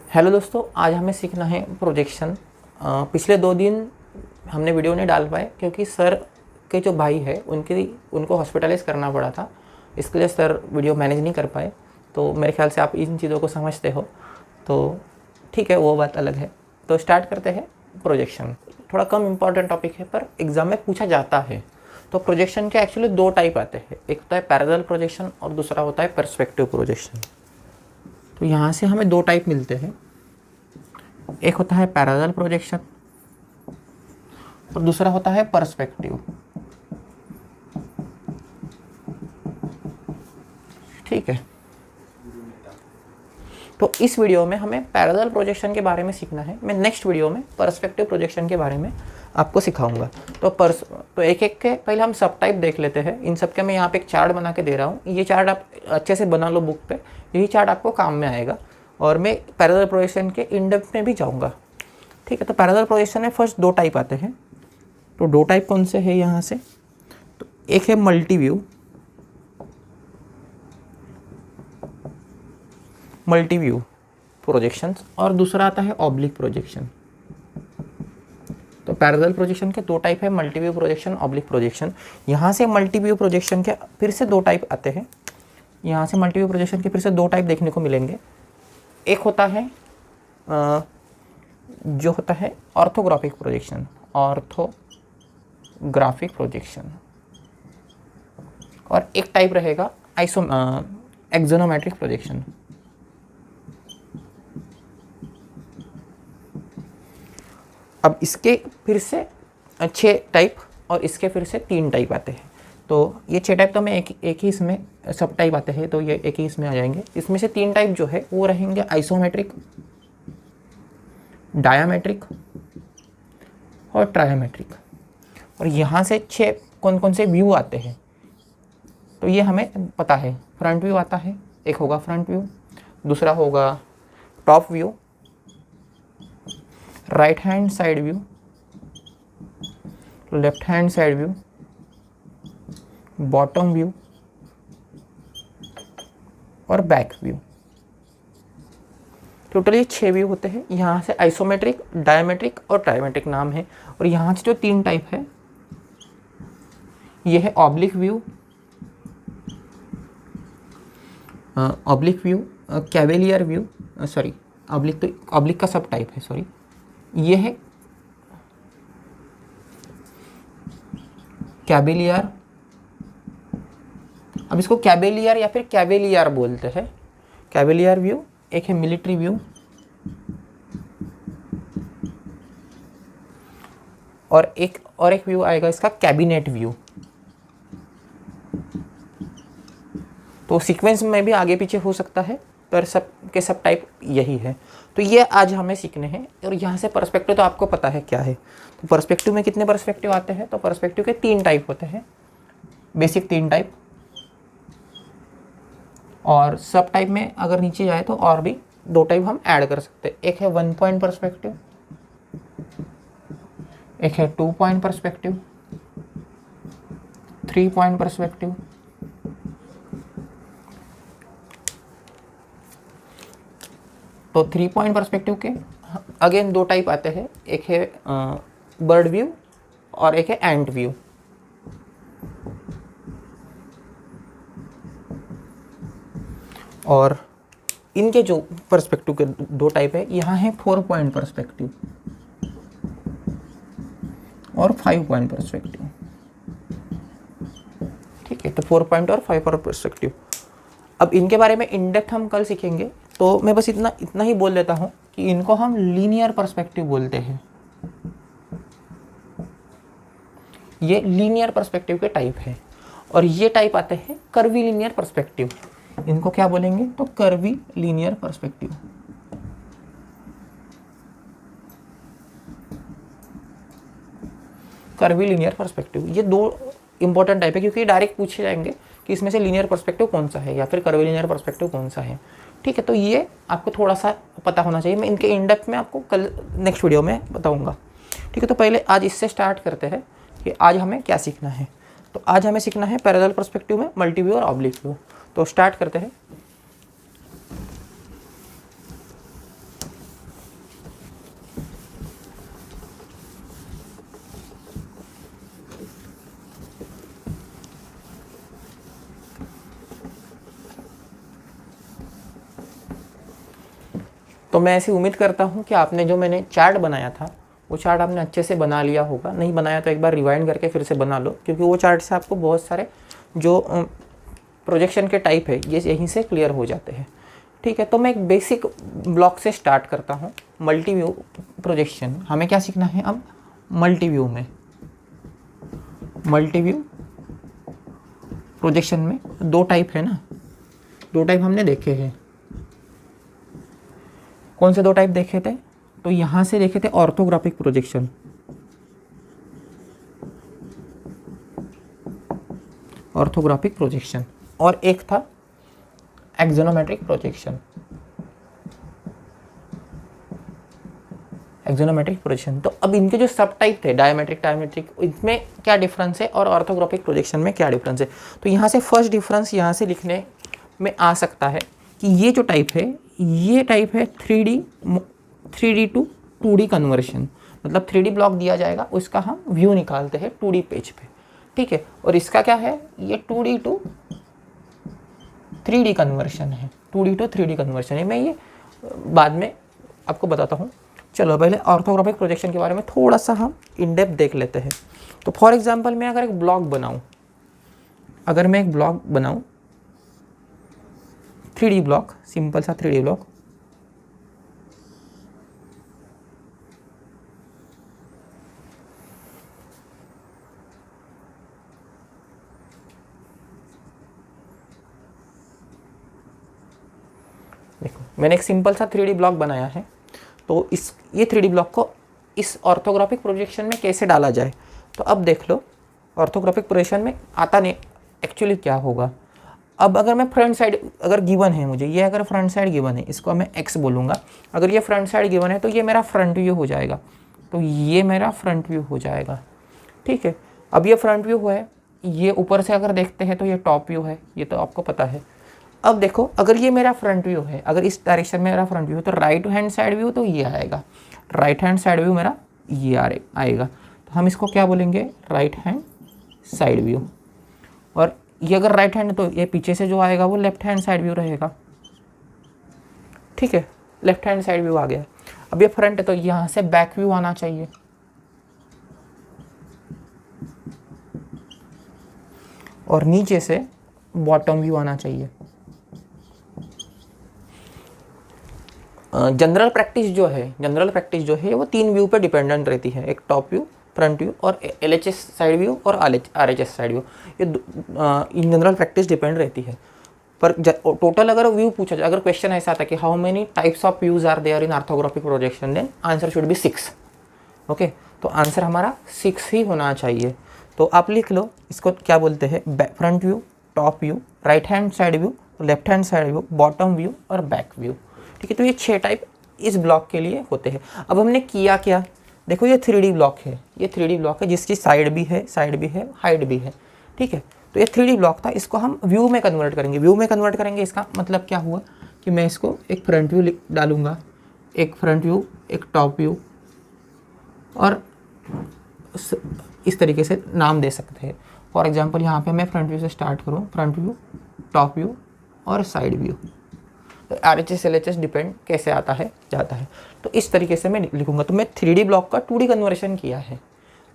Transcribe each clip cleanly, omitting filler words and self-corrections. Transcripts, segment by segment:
Hello दोस्तों, आज हमें सीखना है प्रोजेक्शन। पिछले 2 दिन हमने वीडियो नहीं डाल पाए क्योंकि सर के जो भाई है उनको हॉस्पिटलाइज करना पड़ा था। इसके लिए सर वीडियो मैनेज नहीं कर पाए। तो मेरे ख्याल से आप इन चीज़ों को समझते हो, तो ठीक है, वो बात अलग है। तो स्टार्ट करते हैं। प्रोजेक्शन थोड़ा कम इम्पॉर्टेंट टॉपिक है पर एग्ज़ाम में पूछा जाता है। तो प्रोजेक्शन के एक्चुअली 2 टाइप आते हैं, एक होता है पैरेलल प्रोजेक्शन और दूसरा होता है पर्सपेक्टिव प्रोजेक्शन। तो यहाँ से हमें 2 टाइप मिलते हैं, एक होता है पैरेलल प्रोजेक्शन और दूसरा होता है पर्सपेक्टिव। ठीक है, तो इस वीडियो में हमें पैरेलल प्रोजेक्शन के बारे में सीखना है। मैं नेक्स्ट वीडियो में पर्सपेक्टिव प्रोजेक्शन के बारे में आपको सिखाऊंगा। तो एक एक के पहले हम सब टाइप देख लेते हैं। इन सब के मैं यहाँ पे एक चार्ट बना के दे रहा हूँ। ये चार्ट आप अच्छे से बना लो बुक पे, यही चार्ट आपको काम में आएगा। और मैं पैरेलल प्रोजेक्शन के इन डेप्थ में भी जाऊँगा। ठीक है, तो पैरेलल प्रोजेक्शन में फर्स्ट 2 टाइप आते हैं। तो 2 टाइप कौन से है यहाँ से? तो एक है मल्टी व्यू प्रोजेक्शंस और दूसरा आता है ऑब्लिक प्रोजेक्शन। तो पैरेलल प्रोजेक्शन के 2 टाइप है, multi view projection, oblique projection. यहाँ से मल्टी व्यू प्रोजेक्शन के फिर से 2 टाइप आते हैं। यहाँ से मल्टी व्यू प्रोजेक्शन के फिर से 2 टाइप देखने को मिलेंगे। एक होता है जो होता है ऑर्थोग्राफिक प्रोजेक्शन, और एक टाइप रहेगा एक्सोनोमेट्रिक प्रोजेक्शन। अब इसके फिर से 6 टाइप और इसके फिर से 3 टाइप आते हैं। तो ये 6 टाइप तो मैं एक ही इसमें सब टाइप आते हैं, तो ये एक ही इसमें आ जाएंगे। इसमें से 3 टाइप जो है वो रहेंगे आइसोमेट्रिक, डायामेट्रिक और ट्रायामेट्रिक। और यहाँ से 6 कौन कौन से व्यू आते हैं तो ये हमें पता है। फ्रंट व्यू आता है, एक होगा फ्रंट व्यू, दूसरा होगा top view, right hand side view, left hand side view, bottom view और बैक व्यू। टोटल ये 6 व्यू होते हैं। यहाँ से आइसोमेट्रिक, डायमेट्रिक और ट्राइमेट्रिक नाम है। और यहाँ से जो 3 टाइप है ये है oblique view, cavalier view, sorry oblique का सब टाइप है, सॉरी। ये है कैवेलियर, अब इसको कैवेलियर या फिर कैवेलियर बोलते हैं, कैवेलियर व्यू। एक है मिलिट्री व्यू और एक व्यू आएगा इसका कैबिनेट व्यू। तो सीक्वेंस में भी आगे पीछे हो सकता है पर सब टाइप यही है। तो ये आज हमें सीखने हैं। और यहाँ से पर्सपेक्टिव तो आपको पता है क्या है। तो पर्सपेक्टिव में कितने पर्सपेक्टिव आते हैं? तो पर्सपेक्टिव के 3 टाइप होते हैं, बेसिक 3 टाइप। और सब टाइप में अगर नीचे जाए तो और भी 2 टाइप हम ऐड कर सकते हैं। एक है 1 पॉइंट पर्सपेक्टिव, एक है 2 पॉइंट पर्सपेक्टिव, 3 पॉइंट पर्सपेक्टिव। तो 3 पॉइंट पर्सपेक्टिव के अगेन 2 टाइप आते हैं, एक है बर्ड व्यू और एक है एंट व्यू। और इनके जो पर्सपेक्टिव के 2 टाइप है, यहाँ है 4 पॉइंट पर्सपेक्टिव और 5 पॉइंट पर्सपेक्टिव। ठीक है, तो 4 पॉइंट और 5 पॉइंट पर्सपेक्टिव। अब इनके बारे में इन डेप्थ हम कल सीखेंगे। तो मैं बस इतना ही बोल देता हूँ कि इनको हम लीनियर पर्सपेक्टिव बोलते हैं। ये लीनियर पर्सपेक्टिव के टाइप है। और ये टाइप आते हैं कर्वी लीनियर पर्सपेक्टिव। इनको क्या बोलेंगे? तो curvy linear perspective. Curvy linear perspective, ये 2 इंपॉर्टेंट टाइप है क्योंकि डायरेक्ट पूछे जाएंगे कि इसमें से लीनियर पर्सपेक्टिव कौन सा है या फिर कर्वी लीनियर पर्सपेक्टिव कौन सा है। ठीक है, तो ये आपको थोड़ा सा पता होना चाहिए। मैं इनके इन डेप्थ में आपको कल नेक्स्ट वीडियो में बताऊंगा। ठीक है, तो पहले आज इससे स्टार्ट करते हैं कि आज हमें क्या सीखना है। तो आज हमें सीखना है पैरेलल पर्सपेक्टिव में मल्टी व्यू और ऑब्लिक व्यू। तो स्टार्ट करते हैं। तो मैं ऐसी उम्मीद करता हूँ कि आपने जो मैंने चार्ट बनाया था वो चार्ट आपने अच्छे से बना लिया होगा। नहीं बनाया तो एक बार रिवाइंड करके फिर से बना लो, क्योंकि वो चार्ट से आपको बहुत सारे जो प्रोजेक्शन के टाइप है ये यहीं से क्लियर हो जाते हैं। ठीक है, तो मैं एक बेसिक ब्लॉक से स्टार्ट करता हूँ। मल्टी व्यू प्रोजेक्शन हमें क्या सीखना है अब? मल्टी व्यू में, मल्टी व्यू प्रोजेक्शन में दो टाइप है ना, दो टाइप हमने देखे हैं। कौन से दो टाइप देखे थे? तो यहाँ से देखे थे ऑर्थोग्राफिक प्रोजेक्शन, ऑर्थोग्राफिक प्रोजेक्शन, और एक था एक्सोनोमेट्रिक प्रोजेक्शन, एक्सोनोमेट्रिक प्रोजेक्शन। तो अब इनके जो सब टाइप थे डायमेट्रिक, डायमेट्रिक, इसमें क्या डिफरेंस है और ऑर्थोग्राफिक प्रोजेक्शन में क्या डिफरेंस है? तो यहाँ से फर्स्ट डिफरेंस यहाँ से लिखने में आ सकता है कि ये जो टाइप है, ये टाइप है 3D टू 2D कन्वर्शन। मतलब 3D ब्लॉक दिया जाएगा, उसका हम व्यू निकालते हैं 2D पेज पे। ठीक है, और इसका क्या है? ये 2D टू 3D कन्वर्शन है, 2D टू 3D कन्वर्शन है। मैं ये बाद में आपको बताता हूँ। चलो पहले ऑर्थोग्राफिक प्रोजेक्शन के बारे में थोड़ा सा हम इन डेप्थ देख लेते हैं। तो फॉर एग्जांपल मैं अगर एक ब्लॉक बनाऊँ, अगर मैं एक ब्लॉक बनाऊँ 3D ब्लॉक, सिंपल सा 3D ब्लॉक, देखो मैंने एक सिंपल सा 3D ब्लॉक बनाया है। तो ये 3D ब्लॉक को इस ऑर्थोग्राफिक प्रोजेक्शन में कैसे डाला जाए? तो अब देख लो, ऑर्थोग्राफिक प्रोजेक्शन में आता नहीं एक्चुअली क्या होगा। अब अगर मैं फ्रंट साइड अगर गिवन है मुझे, ये अगर फ्रंट साइड गिवन है, इसको मैं एक्स बोलूँगा। अगर ये फ्रंट साइड गिवन है तो ये मेरा फ्रंट व्यू हो जाएगा, तो ये मेरा फ्रंट व्यू हो जाएगा। ठीक है, अब ये फ्रंट व्यू है, ये ऊपर से अगर देखते हैं तो ये टॉप व्यू है, ये तो आपको पता है। अब देखो अगर ये मेरा फ्रंट व्यू है, अगर इस डायरेक्शन में मेरा फ्रंट व्यू है, तो राइट हैंड साइड व्यू तो ये आएगा, राइट हैंड साइड व्यू मेरा ये आएगा। तो हम इसको क्या बोलेंगे? Right hand side view. और ये अगर राइट हैंड तो ये पीछे से जो आएगा वो लेफ्ट हैंड साइड व्यू रहेगा। ठीक है, लेफ्ट हैंड साइड व्यू आ गया। अब ये फ्रंट है तो यहाँ से बैक व्यू आना चाहिए, और नीचे से बॉटम व्यू आना चाहिए। जनरल प्रैक्टिस जो है वो 3 व्यू पे डिपेंडेंट रहती है, एक टॉप व्यू, फ्रंट व्यू और LHS साइड व्यू और RHS साइड व्यू। ये इन जनरल प्रैक्टिस डिपेंड रहती है। पर टोटल अगर व्यू पूछा जाए, अगर क्वेश्चन ऐसा आता कि how many types of views are there in orthographic projection, then answer should be 6। Okay, तो आंसर हमारा 6 ही होना चाहिए। तो आप लिख लो, इसको क्या बोलते हैं? Front view, top view, right hand side view, left hand side view, bottom view और बैक व्यू। ठीक है, तो ये 6 टाइप इस ब्लॉक के लिए होते हैं। अब हमने किया क्या? देखो ये 3D ब्लॉक है, ये 3D ब्लॉक है जिसकी साइड भी है, हाइट भी है। ठीक है, तो ये 3D ब्लॉक था, इसको हम व्यू में कन्वर्ट करेंगे। व्यू में कन्वर्ट करेंगे इसका मतलब क्या हुआ कि मैं इसको एक फ्रंट व्यू डालूंगा, एक फ्रंट व्यू, एक टॉप व्यू, और इस तरीके से नाम दे सकते हैं। फॉर एग्जांपल यहाँ पे मैं फ्रंट व्यू से स्टार्ट करूँ, फ्रंट व्यू, टॉप व्यू और side view. RHS LHS depend कैसे आता है जाता है, तो इस तरीके से मैं लिखूंगा। तो मैं 3D ब्लॉक का 2D कन्वर्शन किया है,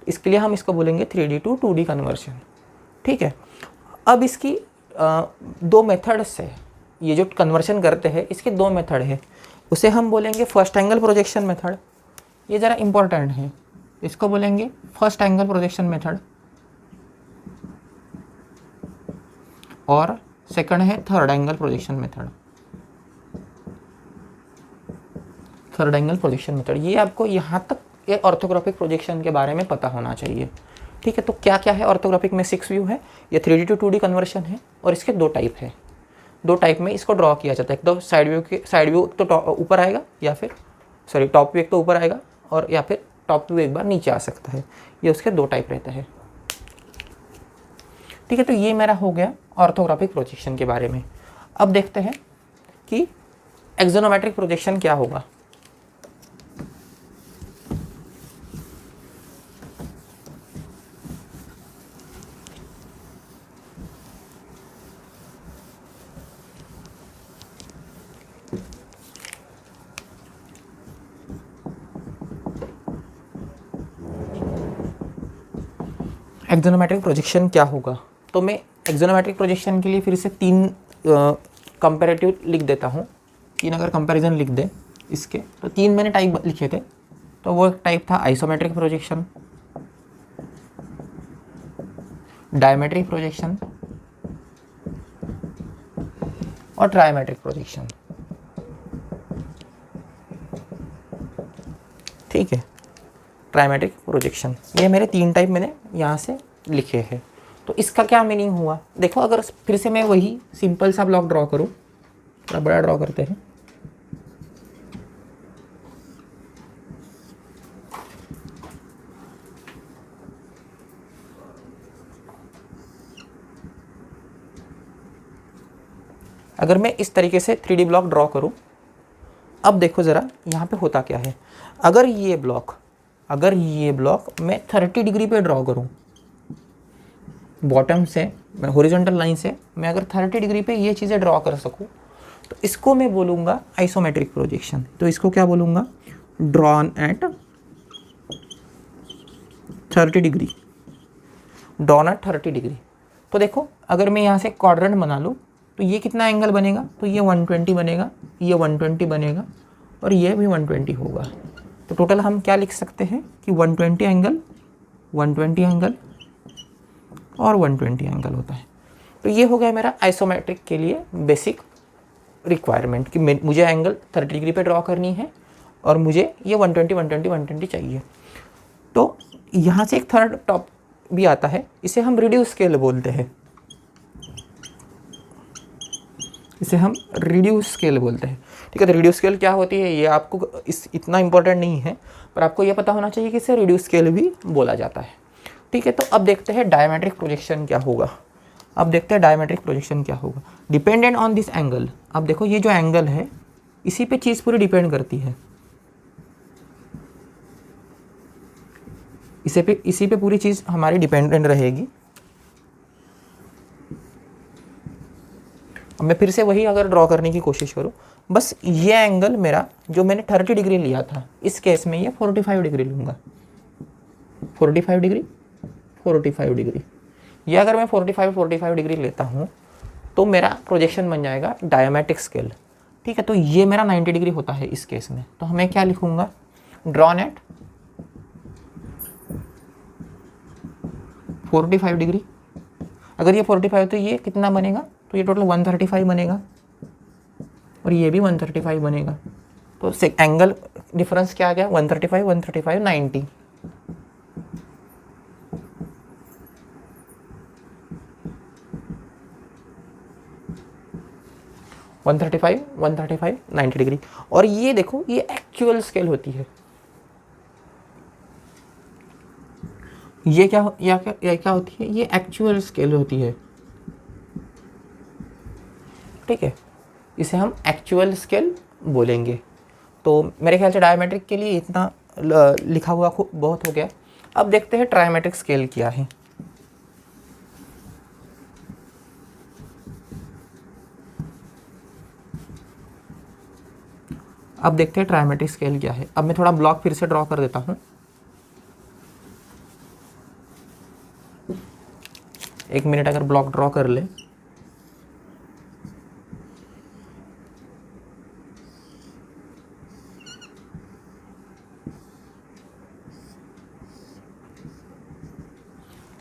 इसके लिए हम इसको बोलेंगे 3D टू 2D कन्वर्शन। ठीक है, अब इसकी 2 मेथड्स है, ये जो कन्वर्शन करते हैं इसके 2 मेथड है। उसे हम बोलेंगे फर्स्ट एंगल प्रोजेक्शन मेथड, ये ज़रा इम्पोर्टेंट है, इसको बोलेंगे फर्स्ट एंगल प्रोजेक्शन मेथड, और सेकंड है third angle projection method. Third angle projection method, ये आपको यहाँ तक ये ऑर्थोग्राफिक प्रोजेक्शन के बारे में पता होना चाहिए। ठीक है, तो क्या क्या है ऑर्थोग्राफिक में? 6 व्यू है, ये 3D टू 2D कन्वर्शन है, और इसके 2 टाइप है। 2 टाइप में इसको ड्रॉ किया जाता है। एक तो साइड व्यू तो ऊपर आएगा, या फिर सॉरी टॉप व्यू एक तो ऊपर आएगा, और या फिर टॉप व्यू एक बार नीचे आ सकता है। ये उसके 2 टाइप रहते हैं। ठीक है, तो ये मेरा हो गया ऑर्थोग्राफिक प्रोजेक्शन के बारे में। अब देखते हैं कि एक्सोनोमेट्रिक प्रोजेक्शन क्या होगा। एक्सोनोमेट्रिक प्रोजेक्शन क्या होगा। तो मैं एक्सोनोमेट्रिक प्रोजेक्शन के लिए फिर से 3 कंपैरेटिव लिख देता हूँ। 3 अगर कंपैरिजन लिख दे इसके, तो 3 मैंने टाइप लिखे थे। तो वो एक टाइप था आइसोमेट्रिक प्रोजेक्शन, डायमेट्रिक प्रोजेक्शन और ट्रायमेट्रिक प्रोजेक्शन। ठीक है, ट्रायमेट्रिक प्रोजेक्शन, ये मेरे 3 टाइप मैंने यहाँ से लिखे हैं। तो इसका क्या मीनिंग हुआ देखो, अगर फिर से मैं वही सिंपल सा ब्लॉक ड्रॉ करूँ, थोड़ा बड़ा ड्रॉ करते हैं। अगर मैं इस तरीके से 3D ब्लॉक ड्रॉ करूं, अब देखो ज़रा यहाँ पे होता क्या है। अगर ये ब्लॉक मैं 30 डिग्री पे ड्रॉ करूं, बॉटम से मैं हॉरिजॉन्टल लाइन से मैं अगर 30 डिग्री पे ये चीज़ें ड्रॉ कर सकूं, तो इसको मैं बोलूँगा आइसोमेट्रिक प्रोजेक्शन। तो इसको क्या बोलूँगा, drawn at 30 degree, drawn at 30 degree. तो देखो अगर मैं यहाँ से क्वाड्रेंट बना लूँ, तो ये कितना एंगल बनेगा, तो ये 120 बनेगा, ये 120 बनेगा और ये भी 120 होगा। तो टोटल हम क्या लिख सकते हैं कि 120 एंगल, 120 एंगल और 120 एंगल होता है। तो ये हो गया मेरा आइसोमेट्रिक के लिए बेसिक रिक्वायरमेंट कि मुझे एंगल 30 डिग्री पे ड्रॉ करनी है और मुझे ये 120 120 120 चाहिए। तो यहाँ से एक थर्ड टॉप भी आता है, इसे हम रिड्यूस स्केल बोलते हैं। इसे हम रिड्यूस स्केल बोलते हैं। ठीक है, तो रिड्यूस स्केल क्या होती है ये आपको इतना इंपॉर्टेंट नहीं है, पर आपको ये पता होना चाहिए कि इसे रिड्यूस स्केल भी बोला जाता है। ठीक है, तो अब देखते हैं डायमेट्रिक प्रोजेक्शन क्या होगा। Dependent on this angle. अब देखो ये जो एंगल है इसी पे चीज़ पूरी डिपेंड करती है, इसी पे पूरी चीज़ हमारी डिपेंडेंट रहेगी। अब मैं फिर से वही अगर ड्रॉ करने की कोशिश करूँ, बस ये एंगल मेरा जो मैंने 30 डिग्री लिया था, इस केस में ये 45 डिग्री लूँगा। 45 डिग्री, ये अगर मैं 45 डिग्री लेता हूँ तो मेरा प्रोजेक्शन बन जाएगा डायमेट्रिक स्केल। ठीक है, तो ये मेरा 90 डिग्री होता है इस केस में। तो हमें क्या लिखूँगा, ड्रॉन एट 45 डिग्री। अगर ये 45 तो ये कितना बनेगा, तो ये टोटल 135 बनेगा और ये भी 135 बनेगा। तो एंगल डिफरेंस क्या आ गया, 135 90। One thirty five 90 degree. और ये देखो ये एक्चुअल स्केल होती है। ये क्या होती है, ये एक्चुअल स्केल होती है। ठीक है, इसे हम एक्चुअल स्केल बोलेंगे। तो मेरे ख्याल से डायमेट्रिक के लिए इतना लिखा हुआ बहुत हो गया। अब देखते हैं ट्रायमेट्रिक स्केल क्या है। अब देखते हैं ट्रायमेट्रिक स्केल क्या है। अब मैं थोड़ा ब्लॉक फिर से ड्रॉ कर देता हूँ। एक मिनट अगर ब्लॉक ड्रॉ कर ले,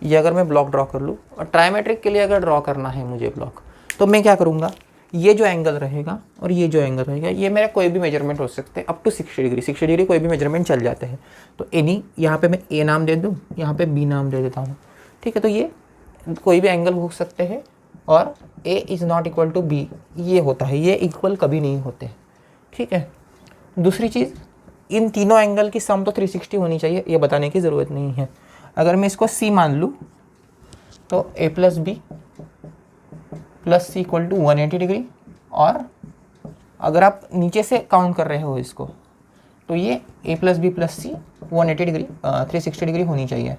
ये अगर मैं ब्लॉक ड्रॉ कर लूँ, और ट्रायमेट्रिक के लिए अगर ड्रॉ करना है मुझे ब्लॉक, तो मैं क्या करूँगा, ये जो एंगल रहेगा और ये जो एंगल रहेगा, ये मेरा कोई भी मेजरमेंट हो सकते हैं, अप टू 60 डिग्री कोई भी मेजरमेंट चल जाते हैं। तो एनी, यहाँ पे मैं ए नाम दे दूँ, यहाँ पे बी नाम दे देता हूँ। ठीक है, तो ये कोई भी एंगल हो सकते हैं और A is not equal to B, ये होता है, ये इक्वल कभी नहीं होते। ठीक है, दूसरी चीज़, इन तीनों एंगल की सम तो 360 होनी चाहिए, ये बताने की ज़रूरत नहीं है। अगर मैं इसको सी मान लूँ तो A plus B plus C equal to 180 degree, और अगर आप नीचे से काउंट कर रहे हो इसको, तो ये ए प्लस बी प्लस सी 180 डिग्री 360 डिग्री होनी चाहिए।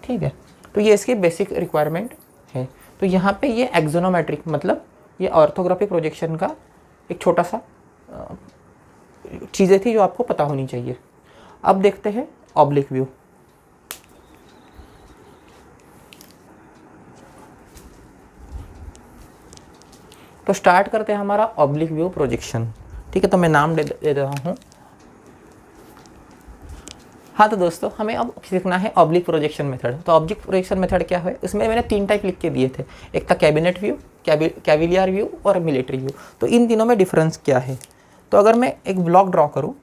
ठीक है, तो ये इसकी बेसिक रिक्वायरमेंट है। तो यहाँ पे ये एक्सोनोमेट्रिक मतलब ये ऑर्थोग्राफिक प्रोजेक्शन का एक छोटा सा चीज़ें थी जो आपको पता होनी चाहिए। अब देखते हैं ऑब्लिक व्यू। तो स्टार्ट करते हैं हमारा ऑब्लिक व्यू प्रोजेक्शन। ठीक है, तो मैं नाम दे रहा हूँ। हाँ तो दोस्तों, हमें अब सीखना है ऑब्लिक प्रोजेक्शन मेथड। तो ऑब्लिक प्रोजेक्शन मेथड क्या है, इसमें मैंने 3 टाइप लिख के दिए थे। एक था कैबिनेट व्यू, कैविलियर व्यू और मिलिट्री व्यू। तो इन तीनों में डिफरेंस क्या है। तो अगर मैं एक ब्लॉक ड्रॉ करूँ,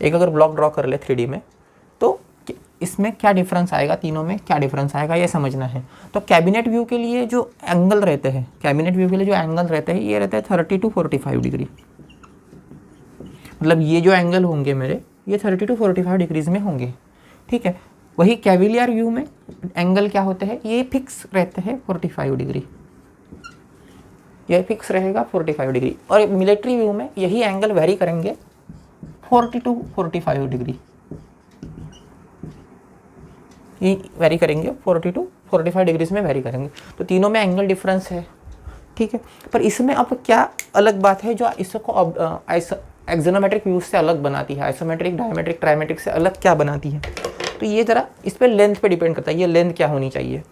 एक अगर ब्लॉक ड्रॉ कर ले 3D में, तो इसमें क्या डिफरेंस आएगा, तीनों में क्या डिफरेंस आएगा ये समझना है। तो कैबिनेट व्यू के लिए जो एंगल रहते हैं, ये रहते हैं 30 to 45 डिग्री। मतलब ये जो एंगल होंगे मेरे, ये 30 to 45 डिग्रीज में होंगे। ठीक है, वही कैविलियर व्यू में एंगल क्या होते हैं, ये फिक्स रहते हैं 45 डिग्री, ये फिक्स रहेगा 45 डिग्री। और मिलिट्री व्यू में यही एंगल वेरी करेंगे 40 to 45 डिग्री, ये वेरी करेंगे 40 to 45 डिग्रीज में वेरी करेंगे। तो तीनों में एंगल डिफरेंस है। ठीक है, पर इसमें अब क्या अलग बात है जो इसको एक्सोनोमेट्रिक व्यू से अलग बनाती है, आइसोमेट्रिक, डायमेट्रिक, ट्राइमेट्रिक से अलग क्या बनाती है। तो ये ज़रा इस पर लेंथ पे डिपेंड करता है, ये लेंथ क्या होनी चाहिए।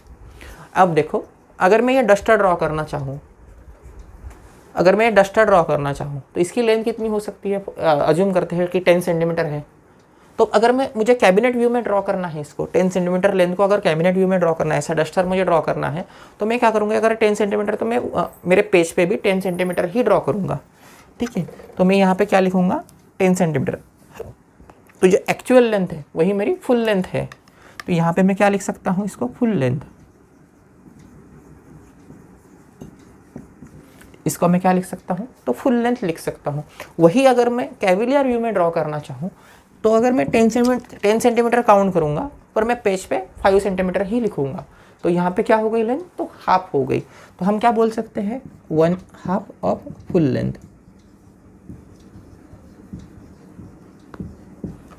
अब देखो, अगर मैं ये डस्टर ड्रॉ करना चाहूँ, तो इसकी लेंथ कितनी हो सकती है। अज्यूम करते हैं कि 10 सेंटीमीटर है। तो अगर मुझे कैबिनेट व्यू में ड्रॉ करना है इसको, 10 सेंटीमीटर लेंथ को अगर कैबिनेट व्यू में ड्रॉ करना है, ऐसा डस्टर मुझे ड्रॉ करना है, तो मैं क्या करूँगा, अगर 10 सेंटीमीटर तो मैं मेरे पेज पे भी 10 सेंटीमीटर ही ड्रॉ करूँगा। ठीक है, तो मैं यहाँ पे क्या लिखूँगा, 10 सेंटीमीटर। तो जो एक्चुअल लेंथ है वही मेरी फुल लेंथ है। तो यहाँ पे मैं क्या लिख सकता हूँ, इसको फुल लेंथ। इसको मैं क्या लिख सकता हूँ, तो फुल लेंथ लिख सकता हूँ। वही अगर मैं कैविलियर व्यू में ड्रॉ करना चाहूँ, तो अगर मैं 10 सेंटीमीटर काउंट करूँगा, पर मैं पेज पे 5 सेंटीमीटर ही लिखूँगा, तो यहाँ पे क्या हो गई लेंथ, तो हाफ हो गई। तो हम क्या बोल सकते हैं, 1/2 of full length,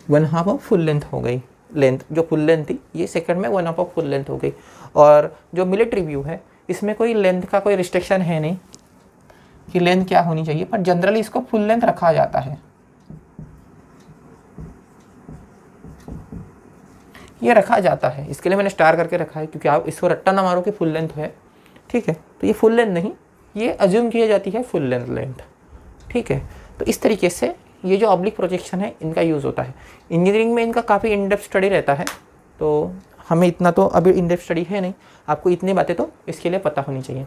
1/2 of full length हो गई। लेंथ जो फुल लेंथ थी, ये सेकंड में 1/2 ऑफ फुल लेंथ हो गई। और जो मिलिट्री व्यू है, इसमें कोई लेंथ का कोई रिस्ट्रिक्शन है नहीं कि लेंथ क्या होनी चाहिए, पर जनरली इसको फुल लेंथ रखा जाता है। ये रखा जाता है, इसके लिए मैंने स्टार करके रखा है, क्योंकि आप इसको रट्टा ना मारो कि फुल लेंथ है। ठीक है, तो ये फुल लेंथ नहीं, ये अज्यूम की जाती है फुल लेंथ। ठीक है, तो इस तरीके से ये जो ऑब्लिक प्रोजेक्शन है, इनका यूज़ होता है। इंजीनियरिंग में इनका काफ़ी इन डेप्थ स्टडी रहता है, तो हमें इतना तो अभी इन डेप्थ स्टडी है नहीं, आपको इतनी बातें तो इसके लिए पता होनी चाहिए।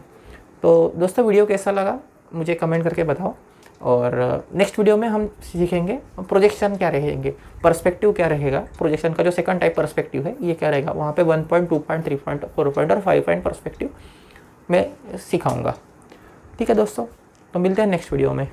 तो दोस्तों, वीडियो कैसा लगा मुझे कमेंट करके बताओ। और नेक्स्ट वीडियो में हम सीखेंगे प्रोजेक्शन क्या रहेंगे, पर्सपेक्टिव क्या रहेगा, प्रोजेक्शन का जो सेकंड टाइप पर्सपेक्टिव है ये क्या रहेगा। वहाँ पे 1 पॉइंट, 2 पॉइंट, 3 पॉइंट, 4 पॉइंट और 5 पॉइंट पर्सपेक्टिव मैं सिखाऊंगा। ठीक है दोस्तों, तो मिलते हैं नेक्स्ट वीडियो में।